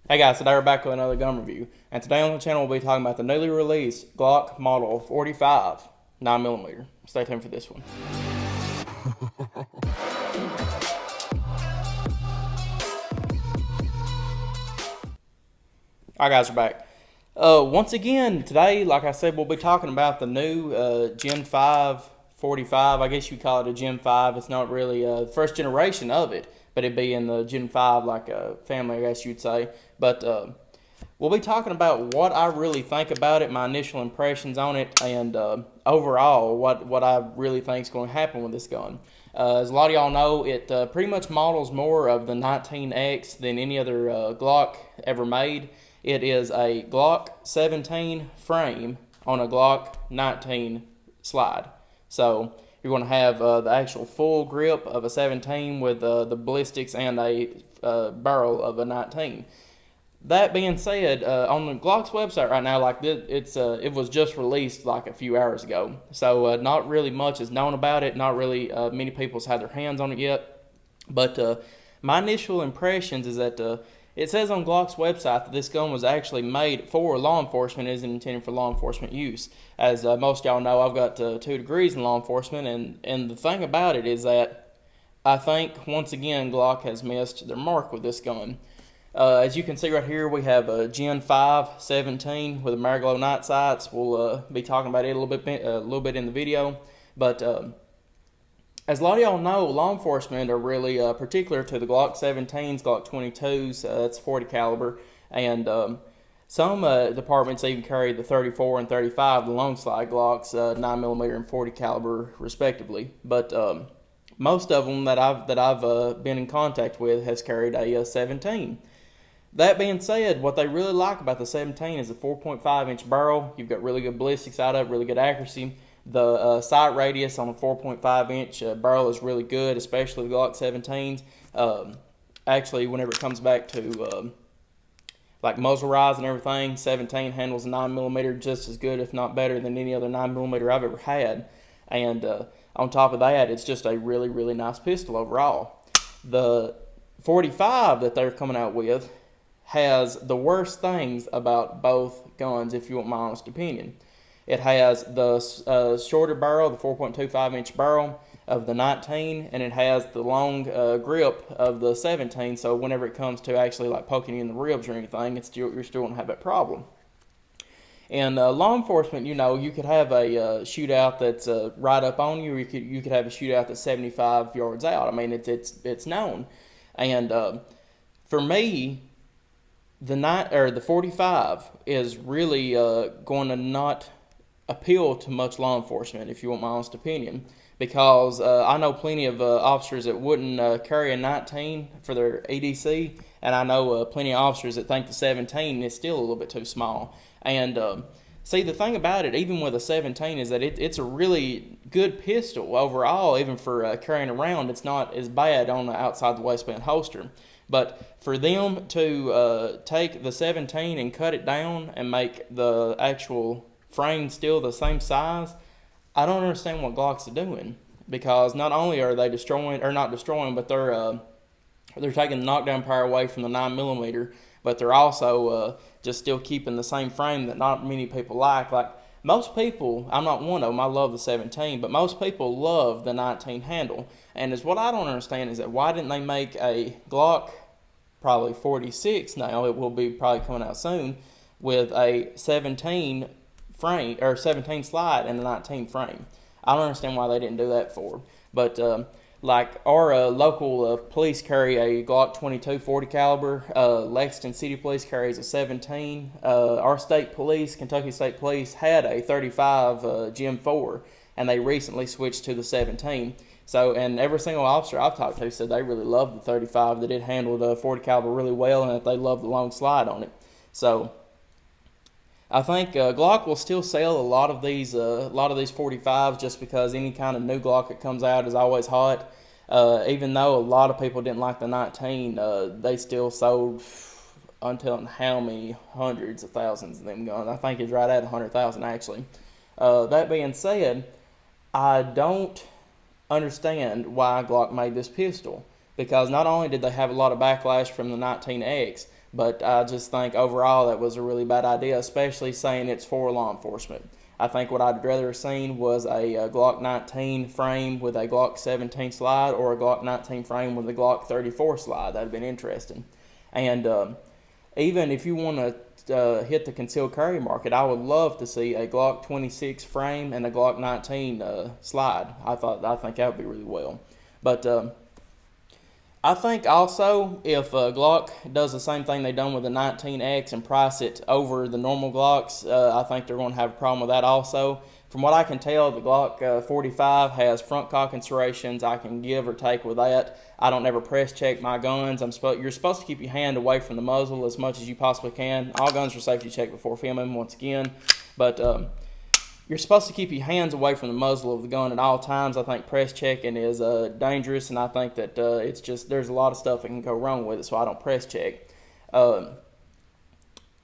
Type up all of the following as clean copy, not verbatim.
Hey guys, today we're back with another gun review, and today on the channel we'll be talking about the newly released Glock Model 45 9mm. Stay tuned for this one. Alright guys, we're back. Once again, today, like I said, we'll be talking about the new Gen 5 45. I guess you call it a Gen 5. It's not really the first generation of it, but it'd be in the Gen 5 like family, I guess you'd say. But we'll be talking about what I really think about it, my initial impressions on it, and overall what I really think is going to happen with this gun. As a lot of y'all know, it pretty much models more of the 19X than any other Glock ever made. It is a Glock 17 frame on a Glock 19 slide. So you're going to have the actual full grip of a 17 with the ballistics and a barrel of a 19. That being said, on the Glock's website right now, like it was just released like a few hours ago, so not really much is known about it. Not really many people's had their hands on it yet. But my initial impressions is that it says on Glock's website that this gun was actually made for law enforcement, isn't intended for law enforcement use. As most of y'all know, I've got 2 degrees in law enforcement, and the thing about it is that I think once again Glock has missed their mark with this gun. As you can see right here, we have a Gen 5 17 with a Mariglow night sights. We'll be talking about it a little bit in the video. But as a lot of y'all know, law enforcement are really particular to the Glock 17s, Glock 22s. That's 40 caliber, and some departments even carry the 34 and 35, the long slide Glocks, 9mm and 40 caliber respectively. But most of them that I've been in contact with has carried a 17. That being said, what they really like about the 17 is the 4.5-inch barrel. You've got really good ballistics out of it, really good accuracy. The sight radius on a 4.5-inch barrel is really good, especially the Glock 17s. Actually, whenever it comes back to like muzzle rise and everything, 17 handles a 9mm just as good, if not better, than any other 9mm I've ever had. And on top of that, it's just a really, really nice pistol overall. The 45 that they're coming out with has the worst things about both guns, if you want my honest opinion. It has the shorter barrel, the 4.25-inch barrel of the 19, and it has the long grip of the 17, so whenever it comes to actually like poking you in the ribs or anything, you're still going to have that problem. In law enforcement, you could have a shootout that's right up on you, or you could have a shootout that's 75 yards out. I mean, it's known. And for me, the 45 is really going to not appeal to much law enforcement, if you want my honest opinion, because I know plenty of officers that wouldn't carry a 19 for their EDC, and I know plenty of officers that think the 17 is still a little bit too small. And see, the thing about it, even with a 17, is that it's a really good pistol overall. Even for carrying around, it's not as bad on the outside the waistband holster. But for them to take the 17 and cut it down and make the actual frame still the same size, I don't understand what Glocks are doing. Because not only are they destroying, or not destroying, but they're taking the knockdown power away from the 9mm, but they're also just still keeping the same frame that not many people like. Like most people, I'm not one of them, I love the 17, but most people love the 19 handle. And is what I don't understand is that why didn't they make a Glock, probably 46 now, it will be probably coming out soon, with a 17 frame, or 17 slide and a 19 frame. I don't understand why they didn't do that for. But like our local police carry a Glock 22 40 caliber. Lexington City Police carries a 17. Our state police, Kentucky State Police, had a 35 Gen 4, and they recently switched to the 17. So, and every single officer I've talked to said they really loved the 35, that it handled a 40 caliber really well, and that they loved the long slide on it. So I think Glock will still sell a lot of these 45s, just because any kind of new Glock that comes out is always hot. Even though a lot of people didn't like the 19, they still sold until how many hundreds of thousands of them guns. I think it's right at 100,000 actually. That being said, I don't understand why Glock made this pistol, because not only did they have a lot of backlash from the 19X, But I just think overall that was a really bad idea, especially saying it's for law enforcement. I think what I'd rather have seen was a Glock 19 frame with a Glock 17 slide, or a Glock 19 frame with a Glock 34 slide. That'd have been interesting. And even if you want to hit the concealed carry market, I would love to see a Glock 26 frame and a Glock 19 slide. I think that would be really well. But I think also if Glock does the same thing they done with the 19X and price it over the normal Glocks, I think they're going to have a problem with that also. From what I can tell, the Glock 45 has front cock insertions. I can give or take with that. I don't ever press check my guns. You're supposed to keep your hand away from the muzzle as much as you possibly can. All guns are safety checked before filming, once again. But you're supposed to keep your hands away from the muzzle of the gun at all times. I think press checking is dangerous, and I think that it's just there's a lot of stuff that can go wrong with it, so I don't press check.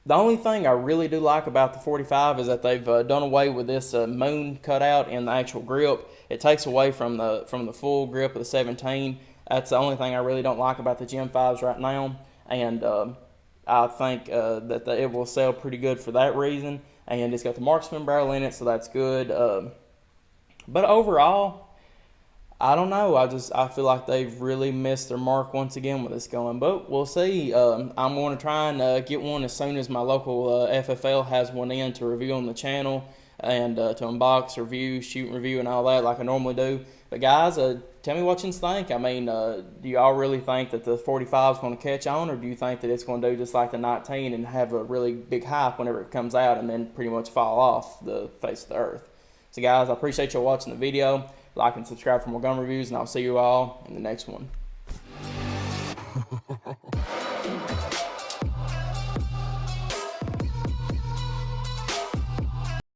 The only thing I really do like about the 45 is that they've done away with this moon cutout in the actual grip. It takes away from the full grip of the 17. That's the only thing I really don't like about the Gen 5s right now, and I think that it will sell pretty good for that reason. And it's got the marksman barrel in it, so that's good. But overall, I don't know. I feel like they've really missed their mark once again with this gun. But we'll see. I'm going to try and get one as soon as my local FFL has one in to review on the channel, and to unbox, review, shoot and review, and all that like I normally do. But guys, tell me what you think. I mean, do y'all really think that the 45 is going to catch on, or do you think that it's going to do just like the 19 and have a really big hype whenever it comes out and then pretty much fall off the face of the earth? So guys, I appreciate y'all watching the video. Like and subscribe for more gun reviews, and I'll see you all in the next one.